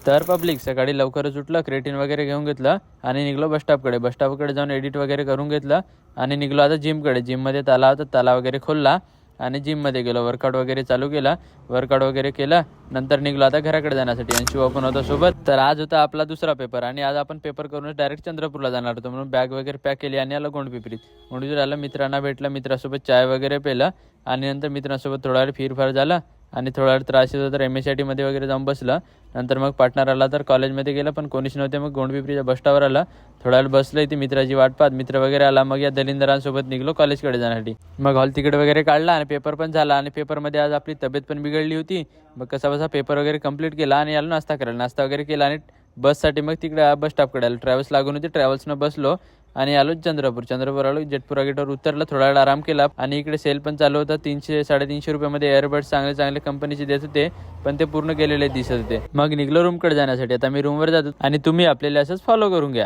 तर पब्लिक सकाळी लवकरच उठलं, क्रेटिन वगैरे घेऊन घेतलं आणि निघलो बसस्टॉपकडे. बसस्टॉपकडे जाऊन एडिट वगैरे करून घेतलं आणि निघलो आता जिमकडे. जिममध्ये तलाव होता, तलाव वगैरे खोलला आणि जिममध्ये गेलो. वर्कआउट वगैरे चालू केला, वर्कआउट वगैरे केला. नंतर निघलो आता घराकडे जाण्यासाठी आणि शिवा पण होता सोबत. तर आज होता आपला दुसरा पेपर आणि आज आपण पेपर करूनच डायरेक्ट चंद्रपूरला जाणार होतो. म्हणून बॅग वगैरे पॅक केली आणि आलो गोंडपिपरीत. गोंडपिपरीत आलं, मित्रांना भेटलं, मित्रासोबत चाय वगैरे पेलं आणि नंतर मित्रांसोबत थोडा वेळ फिरफार झाला आणि थोडा वेळ त्रास येत होता तर MSITमध्ये वगैरे जाऊन बसलं. नंतर मग पार्टनर आला तर कॉलेजमध्ये गेला, पण कोणीच नव्हते. मग गोंडपिपरीच्या बसस्टॉपवर आला, थोडा वेळ बसलं, ती मित्राची वाट पाहत. मित्र वगैरे आला, मग या दलिंदरांसोबत निघलो कॉलेजकडे जाण्यासाठी. मग हॉल तिकीट वगैरे काढला आणि पेपर पण झाला आणि पेपरमध्ये आज आपली तब्येत पण बिघडली होती. मग कसा बसा पेपर वगैरे कंप्लीट केला आणि आलो नाश्ता करायला. नाश्ता वगैरे केला आणि बससाठी मग तिकडे बस स्टॉपकडे आलो. ट्रॅव्हल्स लागून होती, ट्रॅव्हल्सनं बसलो आणि आलो चंद्रपूर आलो. जेटपुरा गेटवर उतरलं, थोडा वेळ आराम केला आणि इकडे सेल पण चालू होता. 300-350 रुपयामध्ये एअरबड्स चांगले कंपनीचे देत होते, पण ते पूर्ण गेलेले दिसत होते. मग निघलो रूमकडे जाण्यासाठी. आता मी रूमवर जातो आणि तुम्ही आपल्याला असंच फॉलो करून घ्या.